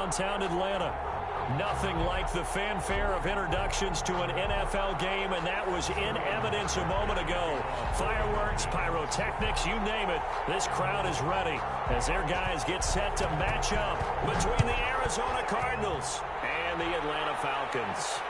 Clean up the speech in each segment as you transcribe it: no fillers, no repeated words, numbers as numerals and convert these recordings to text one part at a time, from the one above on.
downtown Atlanta. Nothing like the fanfare of introductions to an NFL game, and that was in evidence a moment ago. Fireworks, pyrotechnics, you name it. This crowd is ready as their guys get set to match up between the Arizona Cardinals and the Atlanta Falcons.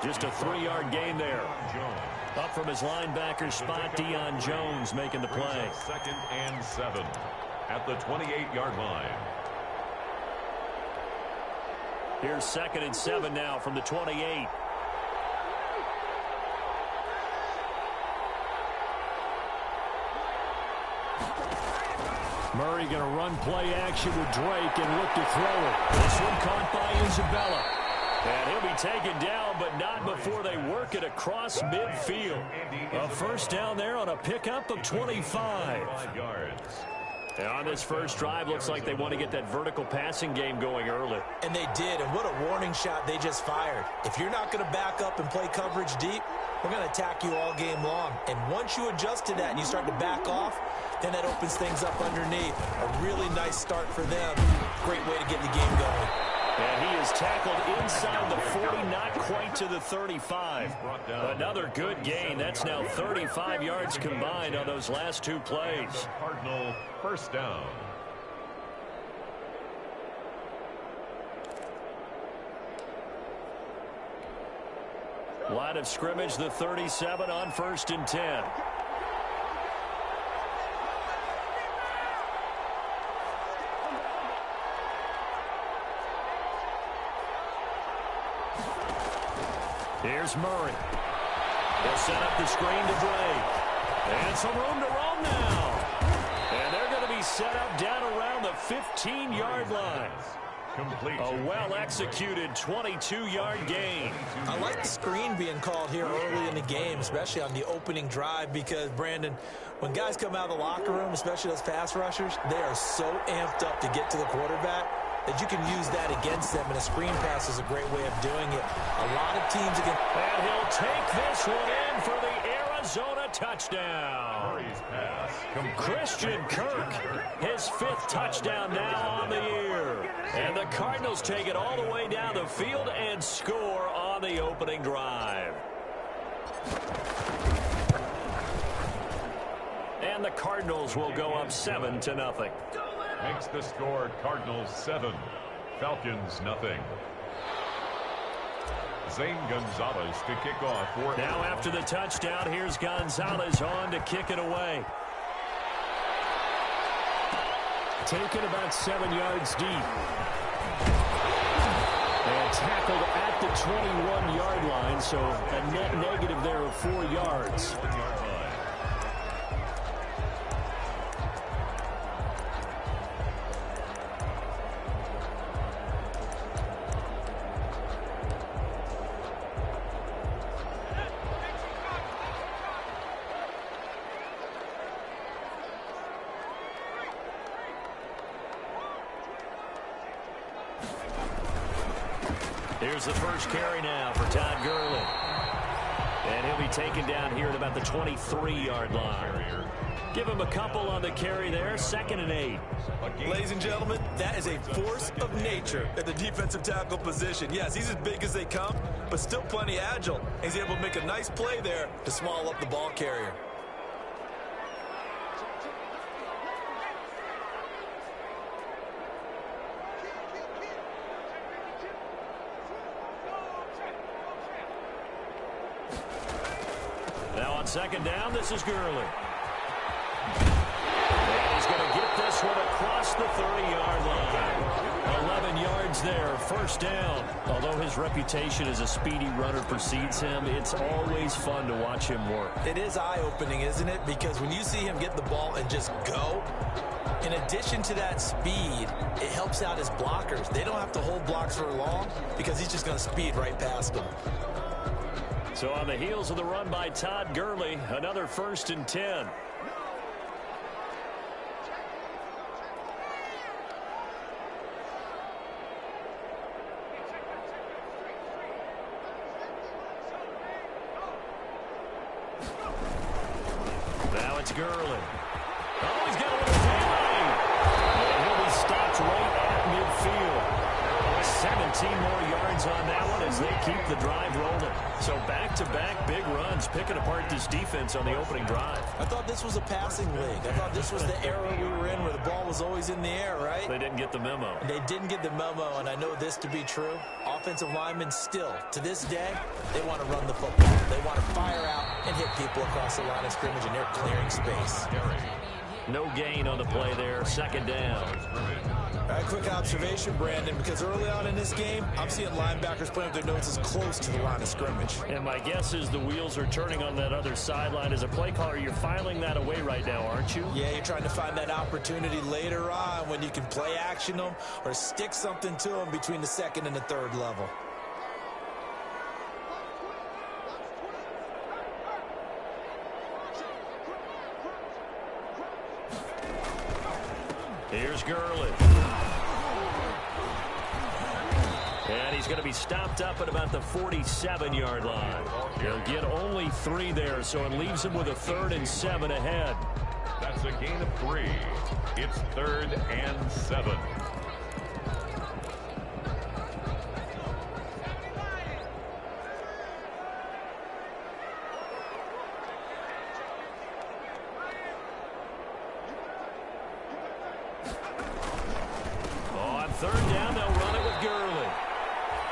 Just a 3-yard gain there. Up from his linebacker spot, Deion Jones making the play. 2nd and 7 at the 28-yard line. Here's 2nd and 7 now from the 28. Murray going to run play action with Drake and look to throw it. This one caught by Isabella. And he'll be taken down, but not before they work it across midfield. A first down there on a pickup of 25. And on this first drive, looks like they want to get that vertical passing game going early. And they did, and what a warning shot they just fired. If you're not going to back up and play coverage deep, we're going to attack you all game long. And once you adjust to that and you start to back off, then that opens things up underneath. A really nice start for them. Great way to get the game going. And he is tackled inside the 40, not quite to the 35. Another good gain. That's now 35 yards combined on those last two plays. Cardinal first down. Line of scrimmage, the 37 on 1st and 10. Here's Murray. He'll set up the screen to Drake. And some room to roam now. And they're going to be set up down around the 15-yard line. A well-executed 22-yard gain. I like the screen being called here early in the game, especially on the opening drive, because, Brandon, when guys come out of the locker room, especially those pass rushers, they are so amped up to get to the quarterback that you can use that against them, and a screen pass is a great way of doing it. A lot of teams again. And he'll take this one in for the Arizona touchdown. Christian Kirk, his 5th touchdown now on the year. And the Cardinals take it all the way down the field and score on the opening drive. And the Cardinals will go up 7-0. Makes the score Cardinals 7, Falcons nothing. Zane Gonzalez to kick off. Now after the touchdown, here's Gonzalez on to kick it away. Taken about 7 yards deep. And tackled at the 21-yard line, so a net negative there of 4 yards. Here's the first carry now for Todd Gurley. And he'll be taken down here at about the 23-yard line. Give him a couple on the carry there, 2nd and 8. Ladies and gentlemen, that is a force of nature at the defensive tackle position. Yes, he's as big as they come, but still plenty agile. He's able to make a nice play there to small up the ball carrier. Now on 2nd down, this is Gurley. And he's going to get this one across the 30-yard line. 11 yards there, first down. Although his reputation as a speedy runner precedes him, it's always fun to watch him work. It is eye-opening, isn't it? Because when you see him get the ball and just go, in addition to that speed, it helps out his blockers. They don't have to hold blocks for long because he's just going to speed right past them. So on the heels of the run by Todd Gurley, another 1st and 10. Now it's Gurley. Oh, he's got a little delay. And he'll be stopped right at midfield. 17 more yards on that one as they keep the drive rolling. So back-to-back big runs, picking apart this defense on the opening drive. I thought this was a passing league. I thought this was the era we were in where the ball was always in the air, right? They didn't get the memo. They didn't get the memo, and I know this to be true. Offensive linemen still, to this day, they want to run the football. They want to fire out and hit people across the line of scrimmage, and they're clearing space. No gain on the play there, 2nd down. All right, quick observation, Brandon, because early on in this game, I'm seeing linebackers playing with their noses close to the line of scrimmage. And my guess is the wheels are turning on that other sideline. As a play caller, you're filing that away right now, aren't you? Yeah, you're trying to find that opportunity later on when you can play action them or stick something to them between the 2nd and the 3rd level. Here's Gurley. And he's going to be stopped up at about the 47-yard line. He'll get only 3 there, so it leaves him with a 3rd and 7 ahead. That's a gain of 3. It's 3rd and 7. On 3rd down, they'll run it with Gurley.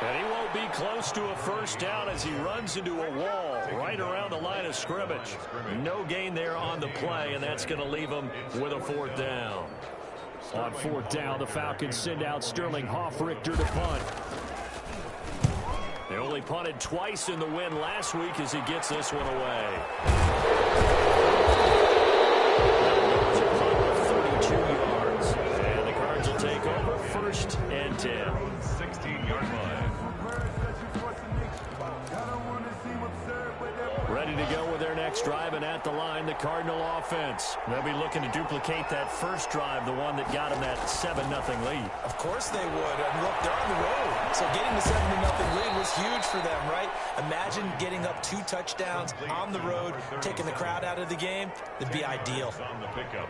And he won't be close to a 1st down as he runs into a wall right around the line of scrimmage. No gain there on the play, and that's going to leave him with a 4th down. On 4th down, the Falcons send out Sterling Hoffrichter to punt. They only punted twice in the win last week as he gets this one away. It's a punt of 32 yards. And the Cards will take over 1st and 10. 16-yard line. Ready to go with their next drive, and at the line, the Cardinal offense. They'll be looking to duplicate that first drive, the one that got them that 7-0 lead. Of course they would. And look, they're on the road. So getting the 7-0 lead was huge for them, right? Imagine getting up 2 touchdowns on the road, taking the crowd out of the game. It'd be ideal.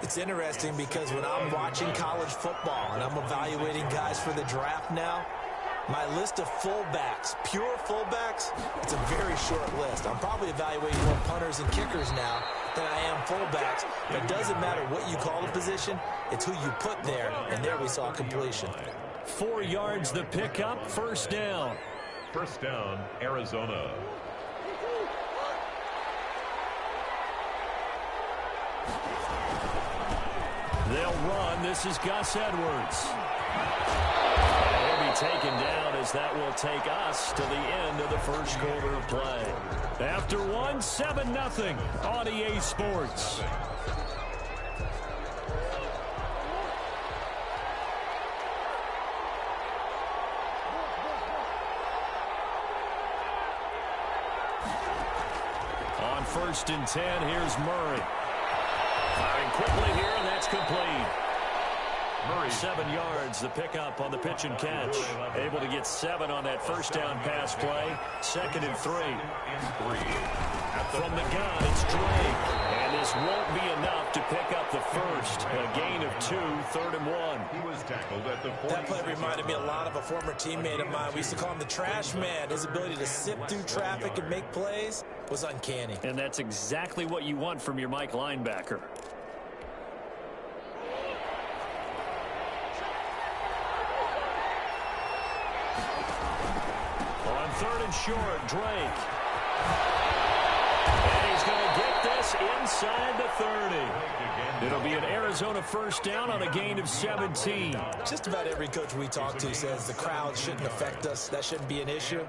It's interesting because when I'm watching college football and I'm evaluating guys for the draft now, my list of fullbacks, pure fullbacks, it's a very short list. I'm probably evaluating more punters and kickers now than I am fullbacks. But it doesn't matter what you call the position, it's who you put there. And there we saw completion. 4 yards the pickup, 1st down. 1st down, Arizona. They'll run. This is Gus Edwards. Taken down as that will take us to the end of the 1st quarter of play. After 1, 7-0 on EA Sports. On 1st and 10, here's Murray. Firing quickly here, and that's complete. Murray, 7 yards, the pickup on the pitch and catch. Able to get 7 on that 1st down pass play. 2nd and 3. From the gun, it's Drake. And this won't be enough to pick up the 1st. A gain of 2, 3rd and 1. He was tackled at the 40. That play reminded me a lot of a former teammate of mine. We used to call him the trash man. His ability to sift through traffic and make plays was uncanny. And that's exactly what you want from your Mike linebacker. On 3rd and short, Drake. And he's going to get this inside the 30. It'll be an Arizona first down on a gain of 17. Just about every coach we talk to says the crowd shouldn't affect us. That shouldn't be an issue.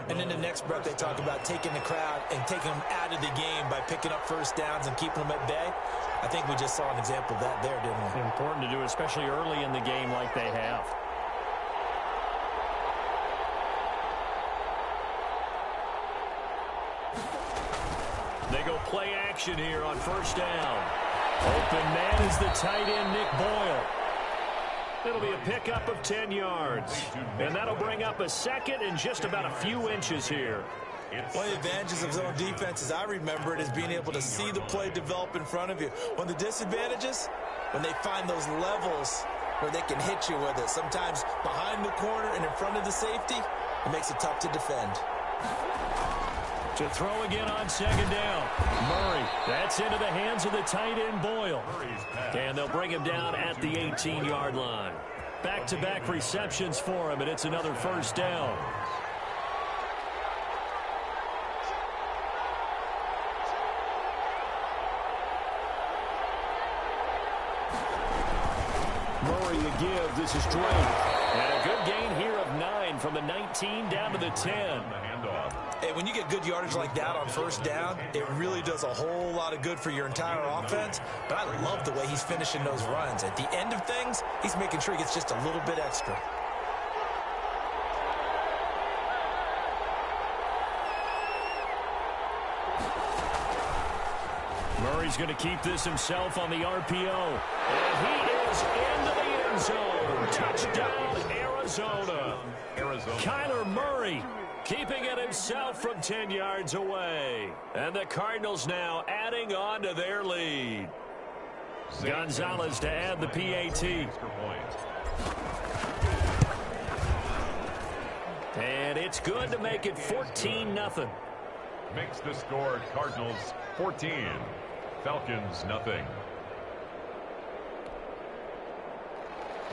And in the next breath, they talk about taking the crowd and taking them out of the game by picking up first downs and keeping them at bay. I think we just saw an example of that there, didn't we? Important to do, especially early in the game like they have. They go play action here on first down. Open man is the tight end, Nick Boyle. It'll be a pickup of 10 yards. And that'll bring up a second and just about a few inches here. One of the advantages of zone defense, as I remember it, is being able to see the play develop in front of you. One of the disadvantages, when they find those levels where they can hit you with it, sometimes behind the corner and in front of the safety, it makes it tough to defend. To throw again on second down. Murray, that's into the hands of the tight end Boyle. And they'll bring him down at the 18-yard line. Back-to-back receptions for him, and it's another first down. Murray to give. This is Drake. And a good gain here of 9 from the 19 down to the 10. Hey, when you get good yardage like that on first down, it really does a whole lot of good for your entire offense. But I love the way he's finishing those runs. At the end of things, he's making sure he gets just a little bit extra. Murray's going to keep this himself on the RPO. And he is into the end zone. Touchdown, Arizona. Kyler Murray keeping it himself from 10 yards away. And the Cardinals now adding on to their lead. Gonzalez to add the PAT. And it's good to make it 14-0. Makes the score Cardinals 14. Falcons nothing.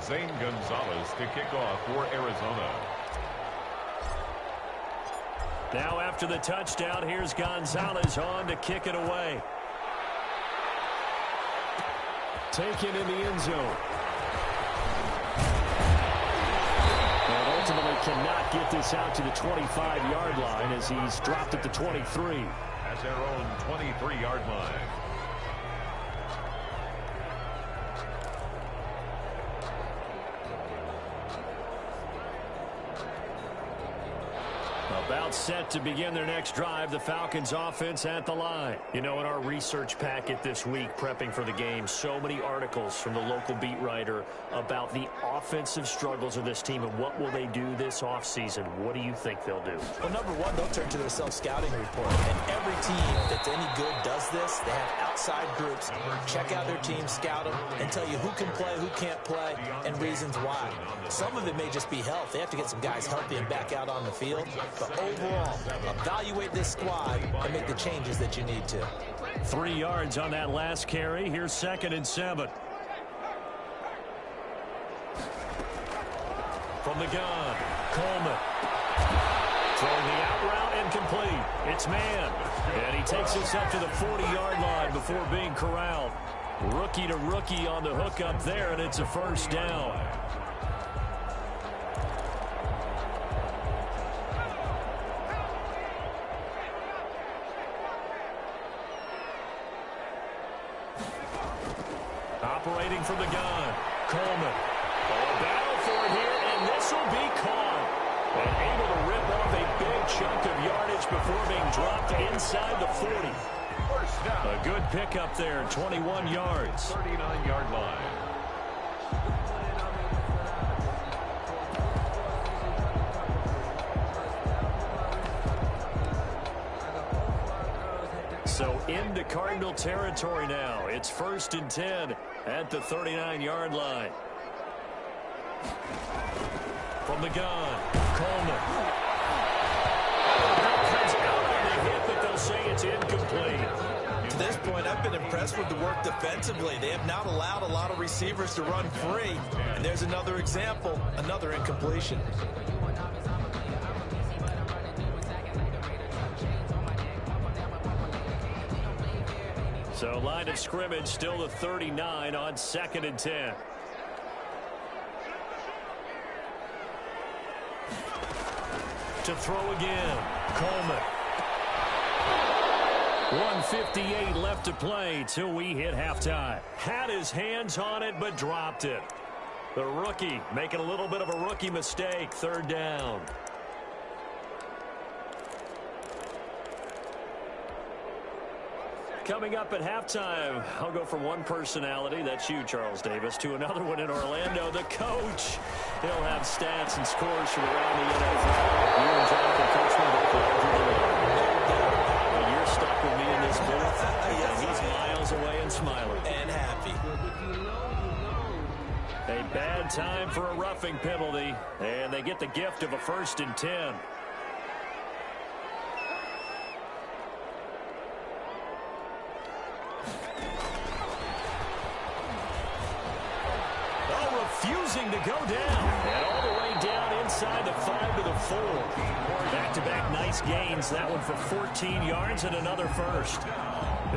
Zane Gonzalez to kick off for Arizona. Now after the touchdown, here's Gonzalez on to kick it away. Taken in the end zone. And ultimately cannot get this out to the 25-yard line as he's dropped at the 23. At their own 23-yard line. About set to begin their next drive, the Falcons offense at the line. You know, in our research packet this week, prepping for the game, so many articles from the local beat writer about the offensive struggles of this team and what will they do this offseason. What do you think they'll do? Well, number one, they'll turn to their self-scouting report. And every team that's any good does this. They have outside groups. Check out their team, scout them, and tell you who can play, who can't play, and reasons why. Some of it may just be health. They have to get some guys healthy and back out on the field. But overall, evaluate this squad and make the changes that you need to. 3 yards on that last carry. Here's 2nd and 7. From the gun, Coleman. Throwing the out route incomplete. It's man. And he takes this up to the 40-yard line before being corralled. Rookie to rookie on the hook up there, and it's a first down. Operating from the gun, Coleman. A battle for it here, and this will be caught. And able to rip off a big chunk of yardage before being dropped inside the 40. A good pickup there, 21 yards. 39-yard line. So into Cardinal territory now. It's 1st and 10 at the 39-yard line. From the gun, Coleman. That comes out on the hit, but they'll say it's incomplete. To this point, I've been impressed with the work defensively. They have not allowed a lot of receivers to run free. And there's another example, another incompletion. So line of scrimmage still the 39 on 2nd and 10. To throw again, Coleman. 1:58 left to play till we hit halftime. Had his hands on it, but dropped it. The rookie making a little bit of a rookie mistake. 3rd down. Coming up at halftime, I'll go from one personality, that's you, Charles Davis, to another one in Orlando, the coach. He'll have stats and scores from around the NFL. You and Jonathan Coachman both larger than life. You're stuck with me in this booth, and he's miles away and smiling. And happy. A bad time for a roughing penalty, and they get the gift of a 1st and 10. Refusing to go down. And all the way down inside the 5 to the 4. Back-to-back nice gains. That one for 14 yards and another 1st.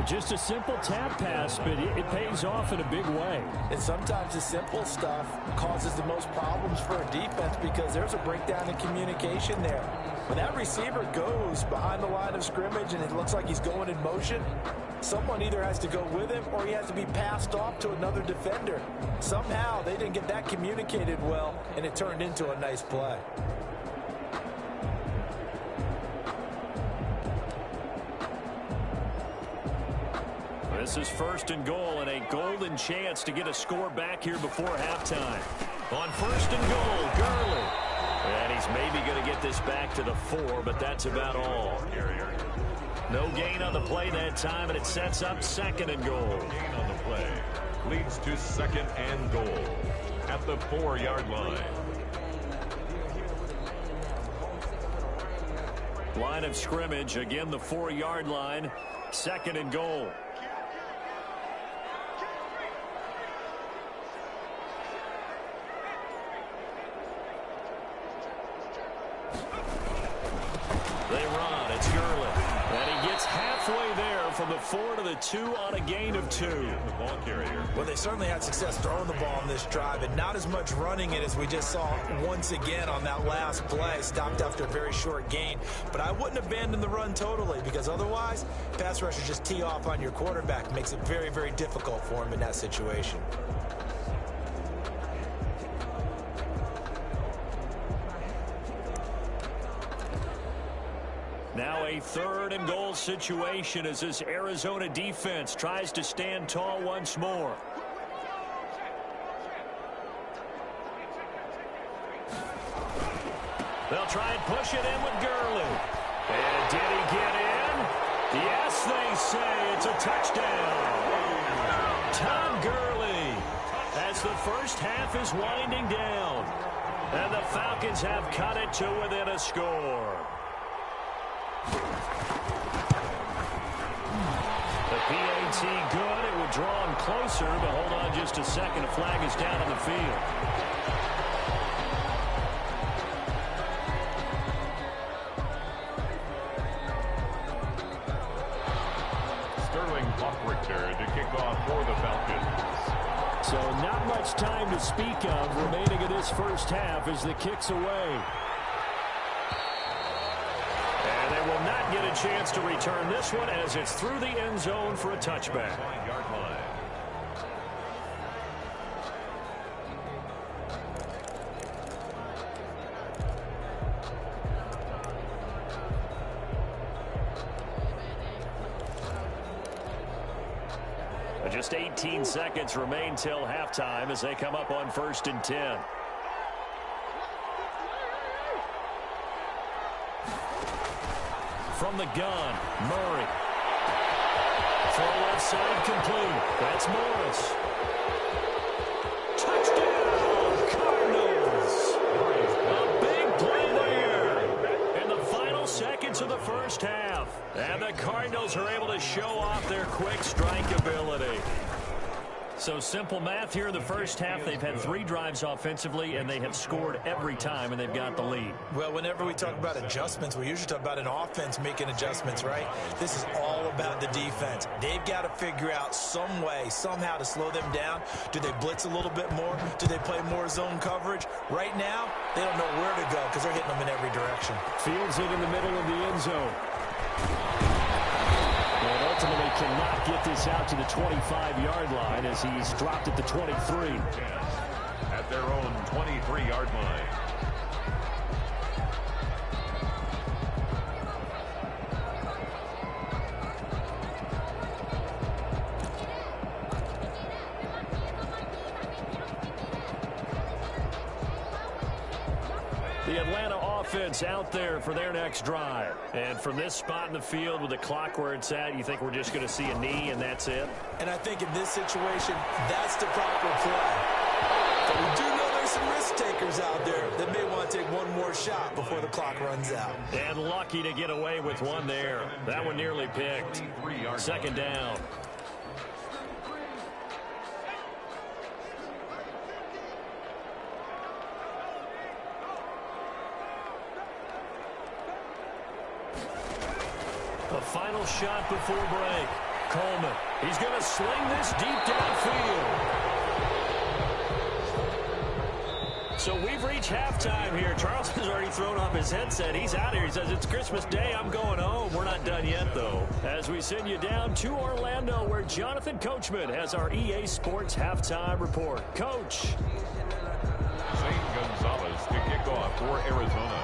Just a simple tap pass, but it pays off in a big way. And sometimes the simple stuff causes the most problems for a defense because there's a breakdown in communication there. When that receiver goes behind the line of scrimmage and it looks like he's going in motion, someone either has to go with him or he has to be passed off to another defender. Somehow they didn't get that communicated well, and it turned into a nice play. This is 1st and goal and a golden chance to get a score back here before halftime. On 1st and goal, Gurley. And he's maybe going to get this back to the 4, but that's about all. No gain on the play that time, and it sets up 2nd and goal. Gain on the play leads to 2nd and goal at the 4-yard line. Line of scrimmage, again the 4-yard line, 2nd and goal. They run. It's Gurley. And he gets halfway there from the 4 to the 2 on a gain of 2. The ball carrier. Well, they certainly had success throwing the ball in this drive, and not as much running it as we just saw once again on that last play. Stopped after a very short gain. But I wouldn't abandon the run totally, because otherwise, pass rushers just tee off on your quarterback. Makes it very, very difficult for him in that situation. Now a 3rd and goal situation as this Arizona defense tries to stand tall once more. They'll try and push it in with Gurley. And did he get in? Yes, they say it's a touchdown. Todd Gurley as the first half is winding down. And the Falcons have cut it to within a score. The PAT good. It would draw him closer, but hold on just a second. A flag is down on the field. Sterling Buckrichter to kick off for the Falcons. So not much time to speak of remaining in this first half as the kick's away. And they will not get a chance to return this one as it's through the end zone for a touchback. 9-yard line. Just 18 seconds remain till halftime as they come up on 1st and 10. From the gun, Murray. Throw left side complete. That's Morris. Touchdown, Cardinals. A big play there in the final seconds of the first half. And the Cardinals are able to show off their quick strike ability. So simple math here in the first half. They've had 3 drives offensively, and they have scored every time, and they've got the lead. Well, whenever we talk about adjustments, we usually talk about an offense making adjustments, right? This is all about the defense. They've got to figure out some way, somehow to slow them down. Do they blitz a little bit more? Do they play more zone coverage? Right now, they don't know where to go because they're hitting them in every direction. Fields it in the middle of the end zone. And ultimately cannot get this out to the 25-yard line as he's dropped at the 23. At their own 23-yard line. The Atlanta offense out there for their next drive. And from this spot in the field with the clock where it's at, you think we're just going to see a knee and that's it? And I think in this situation, that's the proper play. But we do know there's some risk takers out there that may want to take one more shot before the clock runs out. And lucky to get away with one there. That one nearly picked. Second down. A final shot before break. Coleman. He's going to sling this deep downfield. So we've reached halftime here. Charles has already thrown off his headset. He's out here. He says, it's Christmas Day. I'm going home. We're not done yet, though. As we send you down to Orlando, where Jonathan Coachman has our EA Sports halftime report. Coach. St. Gonzalez to kick off for Arizona.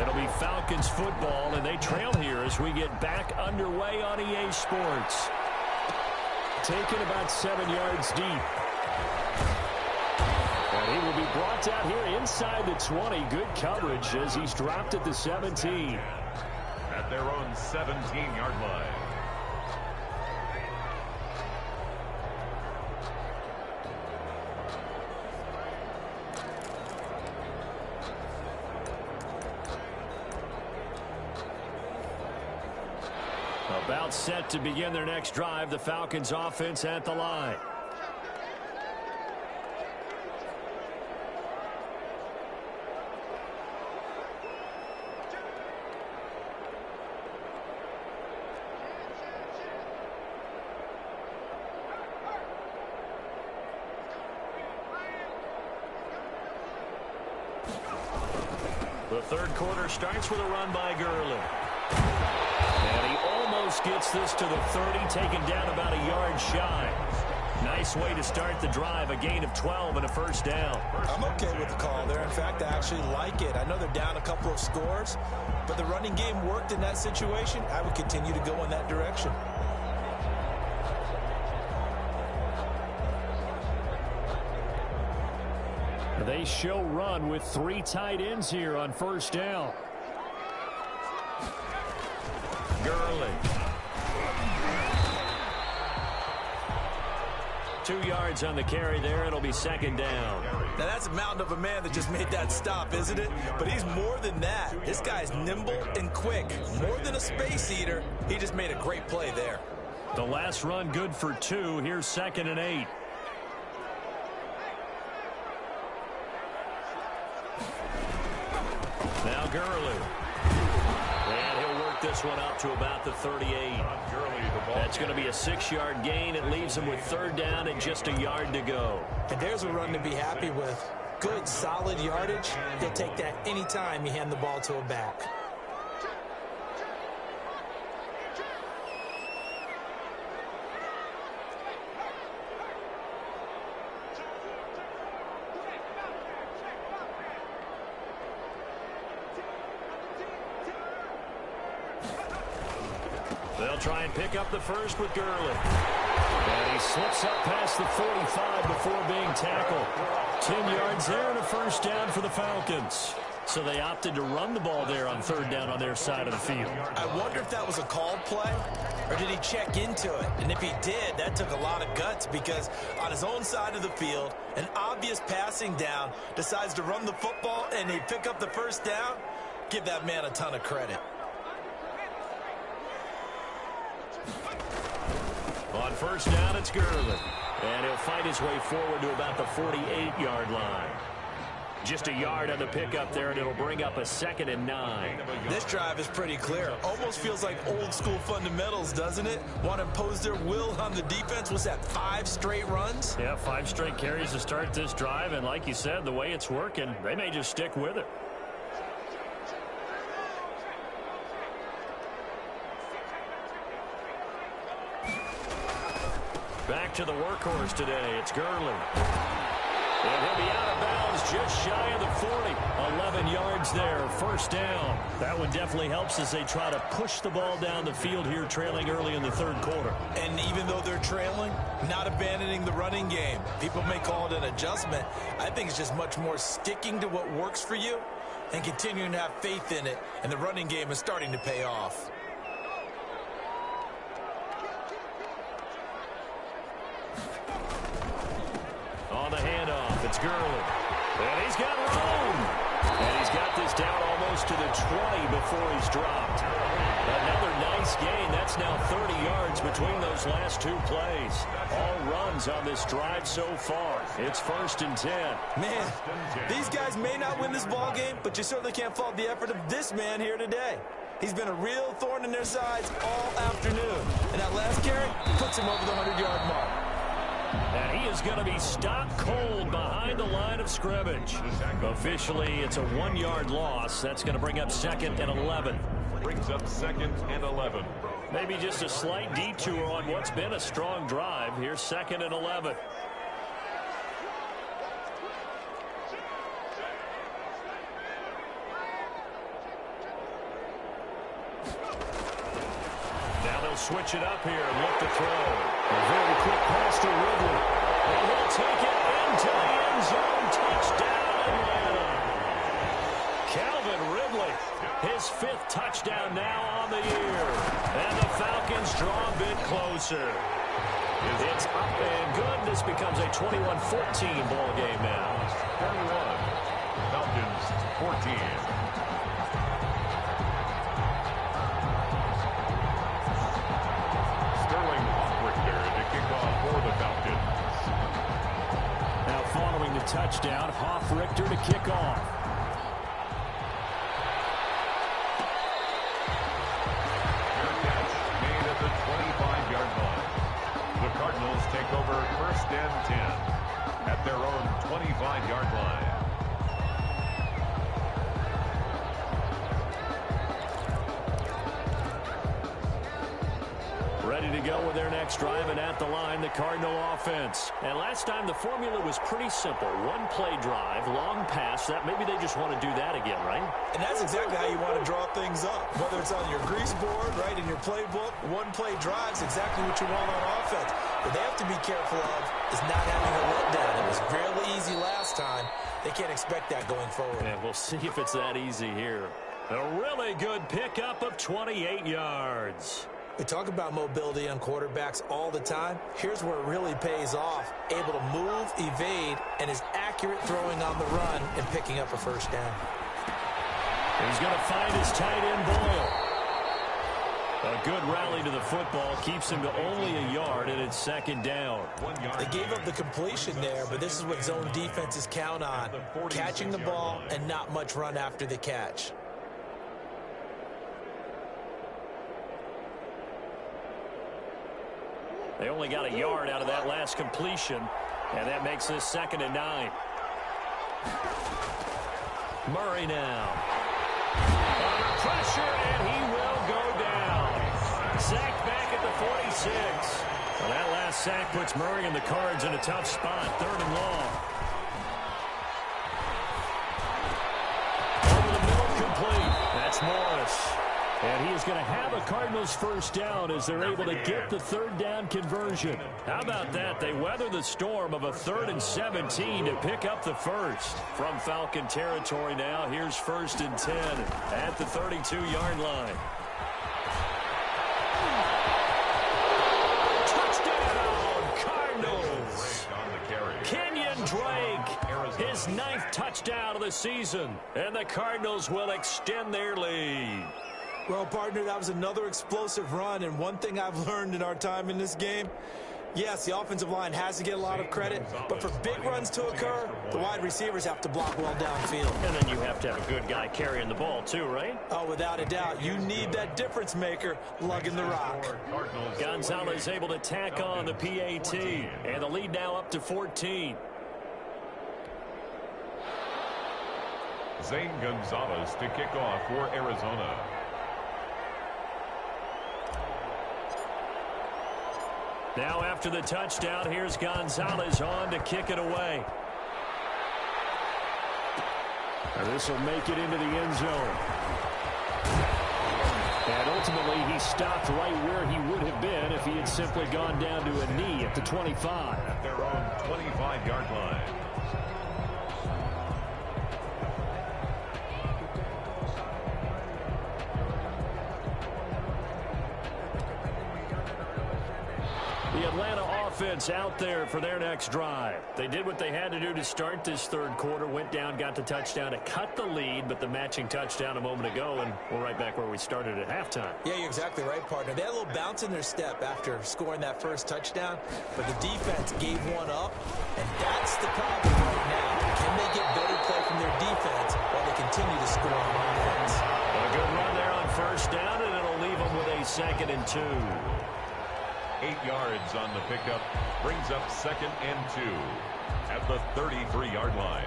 It'll be Falcons football, and they trail here as we get back underway on EA Sports. Taken about 7 yards deep. And he will be brought down here inside the 20. Good coverage as he's dropped at the 17. At their own 17-yard line. About set to begin their next drive. The Falcons offense at the line. The third quarter starts with a run by Gurley. And he almost gets this to the 30, taken down about a yard shy. Nice way to start the drive, a gain of 12 and a first down. I'm okay with the call there. In fact, I actually like it. I know they're down a couple of scores, but the running game worked in that situation. I would continue to go in that direction. They show run with 3 tight ends here on first down. Gurley. 2 yards on the carry there. It'll be second down. Now, that's a mountain of a man that just made that stop, isn't it? But he's more than that. This guy's nimble and quick. More than a space eater. He just made a great play there. The last run good for 2. Here's 2nd and 8. Now Gurley. And he'll work this one out to about the 38. That's going to be a 6-yard gain. It leaves him with third down and just a yard to go. And there's a run to be happy with. Good, solid yardage. He'll take that anytime you hand the ball to a back. They'll try and pick up the first with Gurley. And he slips up past the 45 before being tackled. 10 yards there and a first down for the Falcons. So they opted to run the ball there on third down on their side of the field. I wonder if that was a called play, or did he check into it? And if he did, that took a lot of guts, because on his own side of the field, an obvious passing down, decides to run the football and he pick up the first down. Give that man a ton of credit. On first down, it's Gurley. And he'll fight his way forward to about the 48-yard line. Just a yard on the pickup there, and it'll bring up a 2nd and 9. This drive is pretty clear. Almost feels like old-school fundamentals, doesn't it? Want to impose their will on the defense. Was that 5 straight runs? Yeah, 5 straight carries to start this drive, and like you said, the way it's working, they may just stick with it. Back to the workhorse today. It's Gurley. And he'll be out of bounds just shy of the 40. 11 yards there, first down. That one definitely helps as they try to push the ball down the field here, trailing early in the third quarter. And even though they're trailing, not abandoning the running game. People may call it an adjustment. I think it's just much more sticking to what works for you and continuing to have faith in it. And the running game is starting to pay off. On the handoff, it's Gurley. And he's got room. And he's got this down almost to the 20 before he's dropped. Another nice gain. That's now 30 yards between those last 2 plays. All runs on this drive so far. It's 1st and 10. Man, these guys may not win this ball game, but you certainly can't fault the effort of this man here today. He's been a real thorn in their sides all afternoon. And that last carry puts him over the 100-yard mark. And he is going to be stopped cold behind the line of scrimmage. Officially, it's a 1-yard loss. That's going to bring up 2nd and 11. Brings up 2nd and 11. Maybe just a slight detour on what's been a strong drive. Here's 2nd and 11. Now they'll switch it up here and look to throw. A very quick pass to Ridley. And he'll take it into the end zone. Touchdown, Atlanta. Calvin Ridley, his 5th touchdown now on the year. And the Falcons draw a bit closer. It's up and good. This becomes a 21-14 ball game now. 21. Falcons 14. Following the touchdown, Hoff-Richter to kick off. Fair catch made at the 25-yard line. The Cardinals take over 1st and 10 at their own 25-yard line. Ready to go with their next drive, and at the line, the Cardinal offense. And last time, the formula was pretty simple. 1-play drive, long pass. That maybe they just want to do that again, right? And that's exactly how you want to draw things up. Whether it's on your grease board, right, in your playbook, 1-play drives exactly what you want on offense. What they have to be careful of is not having a letdown. It was really easy last time. They can't expect that going forward. And we'll see if it's that easy here. A really good pickup of 28 yards. We talk about mobility on quarterbacks all the time. Here's where it really pays off. Able to move, evade, and is accurate throwing on the run and picking up a first down. He's going to find his tight end, Boyle. A good rally to the football keeps him to only a yard, and it's 2nd down. They gave up the completion there, but this is what zone defenses count on. Catching the ball and not much run after the catch. They only got a yard out of that last completion, and that makes this 2nd and 9. Murray now. Under pressure, and he will go down. Sacked back at the 46. Well, that last sack puts Murray and the Cards in a tough spot, 3rd and long. Over the middle, complete. That's Morris. And he is going to have a Cardinals first down as they're able to get the 3rd down conversion. How about that? They weather the storm of a 3rd and 17 to pick up the first. From Falcon territory now, here's 1st and 10 at the 32-yard line. Touchdown, Cardinals! Kenyon Drake, his 9th touchdown of the season. And the Cardinals will extend their lead. Well, partner, that was another explosive run, and one thing I've learned in our time in this game, yes, the offensive line has to get a lot of credit, but for big runs to occur, the wide receivers have to block well downfield. And then you have to have a good guy carrying the ball too, right? Oh, without a doubt. You need that difference maker lugging the rock. Gonzalez able to tack on the PAT, and the lead now up to 14. Zane Gonzalez to kick off for Arizona. Now after the touchdown, here's Gonzalez on to kick it away. And this will make it into the end zone. And ultimately, he stopped right where he would have been if he had simply gone down to a knee at the 25. At their own 25-yard line. The Atlanta offense out there for their next drive. They did what they had to do to start this third quarter, went down, got the touchdown to cut the lead, but the matching touchdown a moment ago, and we're right back where we started at halftime. Yeah, you're exactly right, partner. They had a little bounce in their step after scoring that first touchdown, but the defense gave one up, and that's the problem right now. Can they get better play from their defense while they continue to score on offense? A good run there on first down, and it'll leave them with a 2nd and 2. 8 yards on the pickup, brings up 2nd and 2 at the 33-yard line.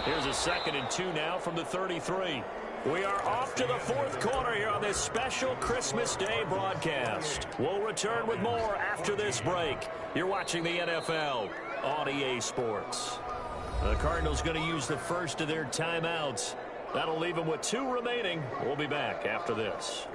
Here's a 2nd and 2 now from the 33. We are off to the fourth quarter here on this special Christmas Day broadcast. We'll return with more after this break. You're watching the NFL on EA Sports. The Cardinals going to use the first of their timeouts. That'll leave them with 2 remaining. We'll be back after this.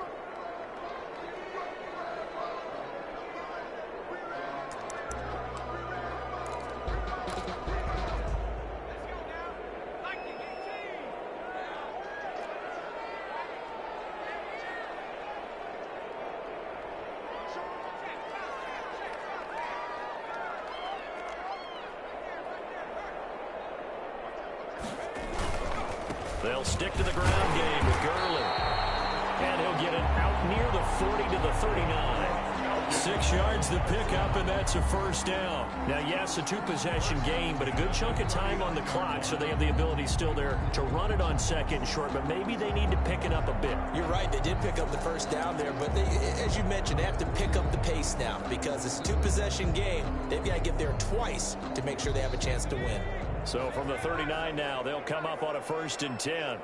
They'll stick to the ground game with Gurley. And he'll get it out near the 40 to the 39. 6 yards the pickup, and that's a first down. Now, yes, a 2-possession game, but a good chunk of time on the clock, so they have the ability still there to run it on 2nd and short, but maybe they need to pick it up a bit. You're right. They did pick up the first down there, but they, as you mentioned, they have to pick up the pace now because it's a 2-possession game. They've got to get there twice to make sure they have a chance to win. So from the 39 now, they'll come up on a 1st and 10.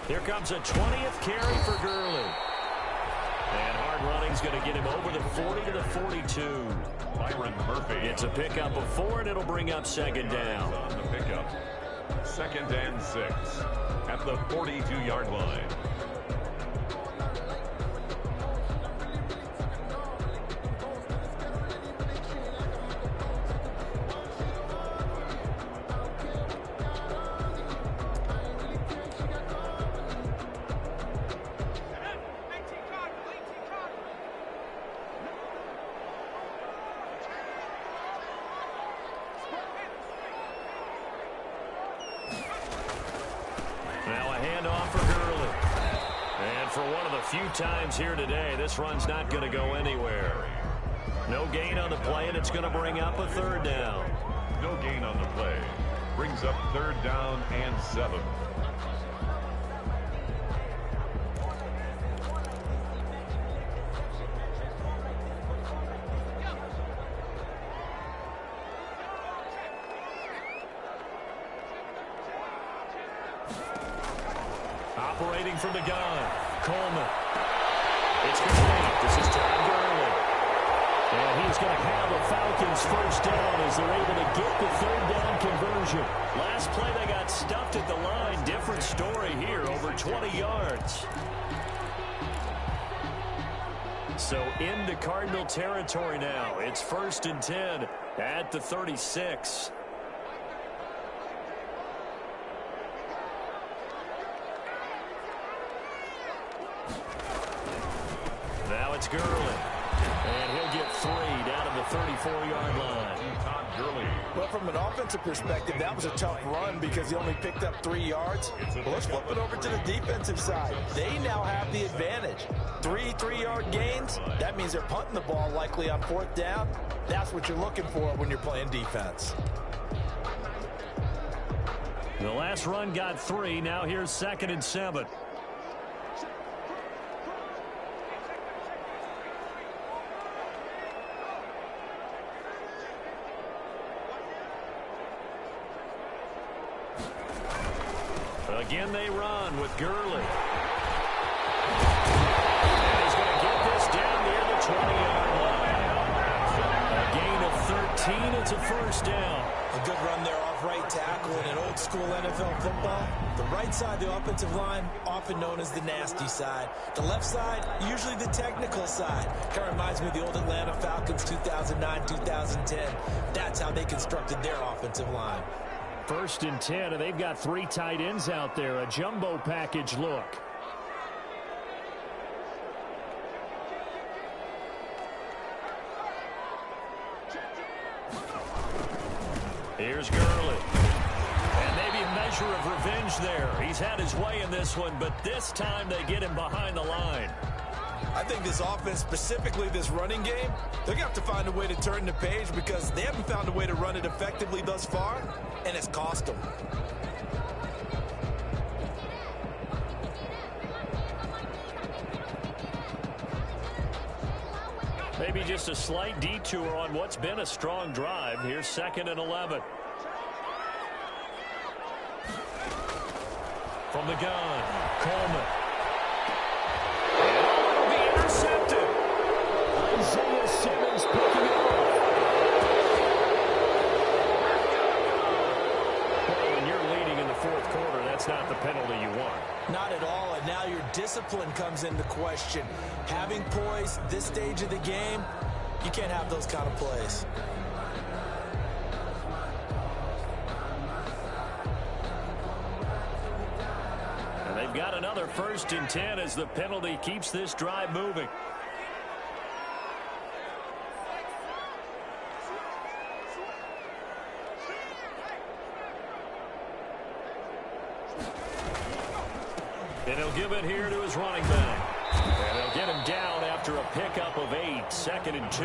Here comes a 20th carry for Gurley. And hard running's going to get him over the 40 to the 42. Byron Murphy. It's a pickup of 4, and it'll bring up 2nd down. On the pickup, 2nd and 6 at the 42-yard line. Few times here today, this run's not going to go anywhere. No gain on the play, and it's going to bring up a 3rd down. No gain on the play. Brings up 3rd down and 7. Operating from the gun, Coleman. It's complete. This is Todd Gurley. And he's going to have the Falcons first down as they're able to get the 3rd down conversion. Last play, they got stuffed at the line. Different story here, over 20 yards. So into Cardinal territory now. It's 1st and 10 at the 36. It's Gurley. And he'll get 3 down to the 34-yard line. Well, from an offensive perspective, that was a tough run because he only picked up 3 yards. Well, let's flip it over to the defensive side. They now have the advantage. 3 3-yard gains, that means they're punting the ball likely on 4th down. That's what you're looking for when you're playing defense. The last run got 3. Now here's 2nd and 7. Again, they run with Gurley. And he's going to get this down near the 20-yard line. A gain of 13. It's a first down. A good run there off right tackle in an old-school NFL football. The right side, the offensive line, often known as the nasty side. The left side, usually the technical side. Kind of reminds me of the old Atlanta Falcons 2009-2010. That's how they constructed their offensive line. 1st and 10, and they've got 3 tight ends out there. A jumbo package look. Here's Gurley. And maybe a measure of revenge there. He's had his way in this one, but this time they get him behind the line. I think this offense, specifically this running game, they're going to have to find a way to turn the page because they haven't found a way to run it effectively thus far, and it's cost them. Maybe just a slight detour on what's been a strong drive. Here's 2nd and 11. From the gun, Coleman. Intercepted. Isaiah Simmons picking it up. Well, when you're leading in the 4th quarter, that's not the penalty you want. Not at all, and now your discipline comes into question. Having poise this stage of the game, you can't have those kind of plays. They've got another 1st and 10 as the penalty keeps this drive moving. And he'll give it here to his running back. And they'll get him down after a pickup of 8. 2nd and 2.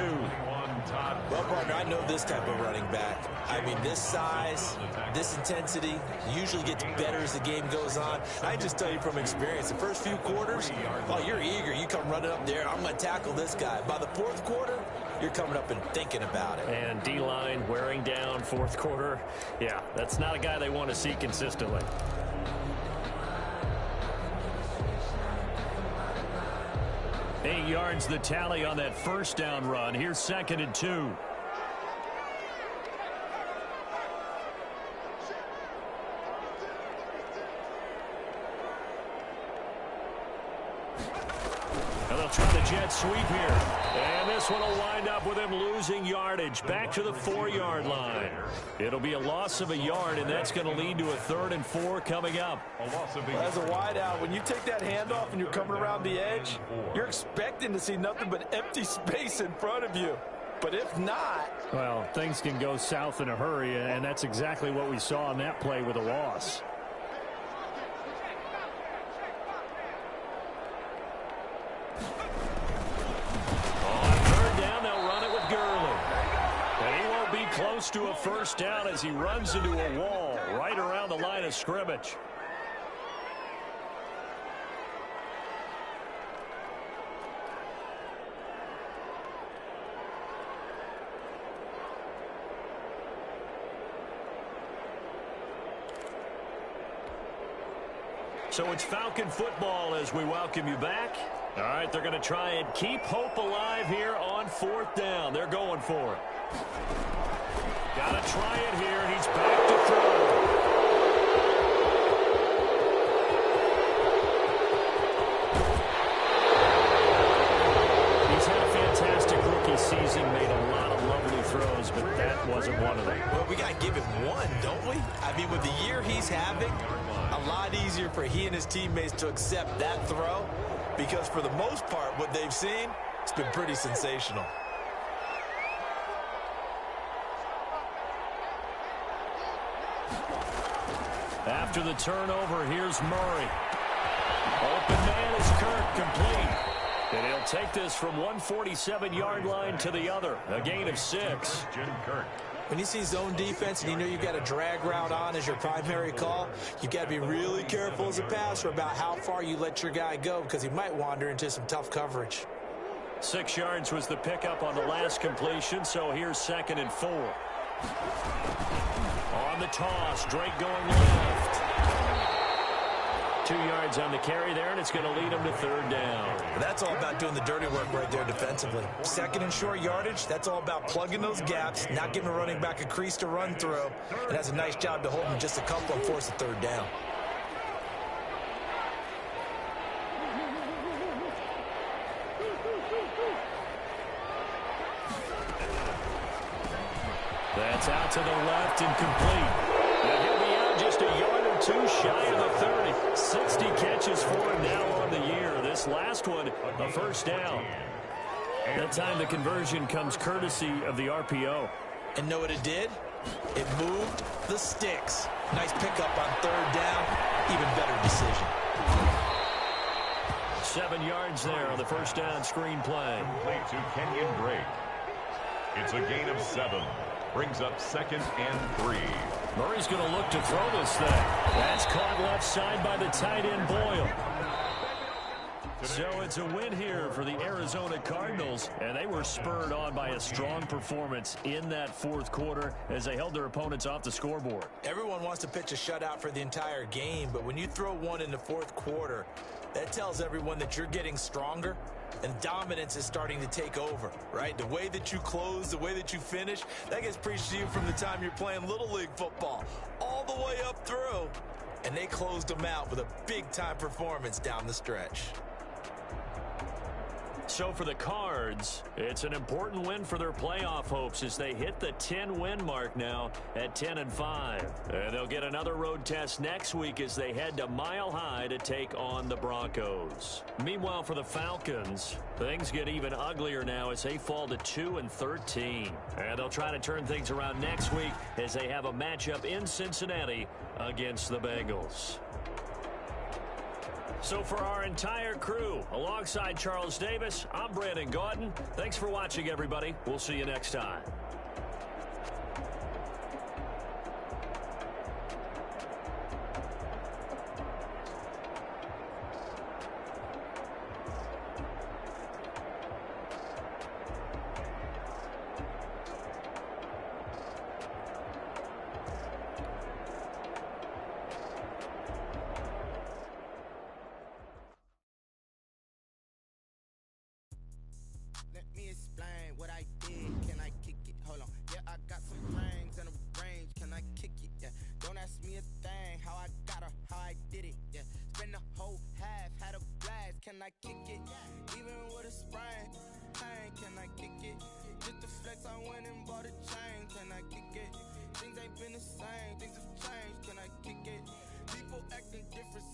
Well, partner, I know this type of running back. I mean, this size, this intensity usually gets better as the game goes on. I just tell you from experience, the first few quarters, oh, you're eager. You come running up there, I'm going to tackle this guy. By the 4th quarter, you're coming up and thinking about it. And D-line wearing down 4th quarter. Yeah, that's not a guy they want to see consistently. Eight yards the tally on that 1st down run. Here's 2nd and 2. And they'll try the jet sweep here. And this one will wind up with him losing yardage back to the 4-yard line. It'll be a loss of a yard, and that's going to lead to a 3rd and 4 coming up. Well, as a wideout, when you take that handoff and you're coming around the edge, you're expecting to see nothing but empty space in front of you. But if not... Well, things can go south in a hurry, and that's exactly what we saw on that play with a loss. Close to a 1st down as he runs into a wall right around the line of scrimmage. So it's Falcon football as we welcome you back. All right, they're going to try and keep hope alive here on 4th down. They're going for it. Got to try it here. He's back to throw. He's had a fantastic rookie season, made a lot of lovely throws, but that wasn't one of them. Well, we got to give him one, don't we? I mean, with the year he's having, a lot easier for he and his teammates to accept that throw because for the most part, what they've seen, It's been pretty sensational. After the turnover, here's Murray. Open man is Kirk, complete. And he'll take this from 147-yard line to the other. A gain of 6. When you see zone defense and you know you've got a drag route on as your primary call, you've got to be really careful as a passer about how far you let your guy go because he might wander into some tough coverage. 6 yards was the pickup on the last completion, so here's 2nd and 4. On the toss, Drake going left. 2 yards on the carry there, and it's going to lead him to 3rd down. That's all about doing the dirty work right there defensively. 2nd and short yardage, that's all about plugging those gaps, not giving a running back a crease to run through, and that's a nice job to hold him just a couple and force a 3rd down. That's out to the left and complete. And he'll be out just a yard or 2 shy of the 30. 60 catches for him now on the year. This last one, a 1st down. That time the conversion comes courtesy of the RPO. And know what it did? It moved the sticks. Nice pickup on 3rd down. Even better decision. 7 yards there on the 1st down screen play. Complete to Kenyon Drake. It's a gain of 7. Brings up 2nd and 3. Murray's going to look to throw this thing. That's caught left side by the tight end Boyle. So it's a win here for the Arizona Cardinals, and they were spurred on by a strong performance in that 4th quarter as they held their opponents off the scoreboard. Everyone wants to pitch a shutout for the entire game, but when you throw one in the 4th quarter, that tells everyone that you're getting stronger and dominance is starting to take over, right? The way that you close, the way that you finish, that gets preached to you from the time you're playing Little League football all the way up through, and they closed them out with a big-time performance down the stretch. So for the Cards, it's an important win for their playoff hopes as they hit the 10-win mark now at 10-5. And they'll get another road test next week as they head to Mile High to take on the Broncos. Meanwhile, for the Falcons, things get even uglier now as they fall to 2-13. And they'll try to turn things around next week as they have a matchup in Cincinnati against the Bengals. So for our entire crew, alongside Charles Davis, I'm Brandon Gaudin. Thanks for watching, everybody. We'll see you next time. Can I kick it? Even with a sprain, pain, can I kick it? Just to flex, I went and bought a chain. Can I kick it? Things ain't been the same, things have changed. Can I kick it? People acting different.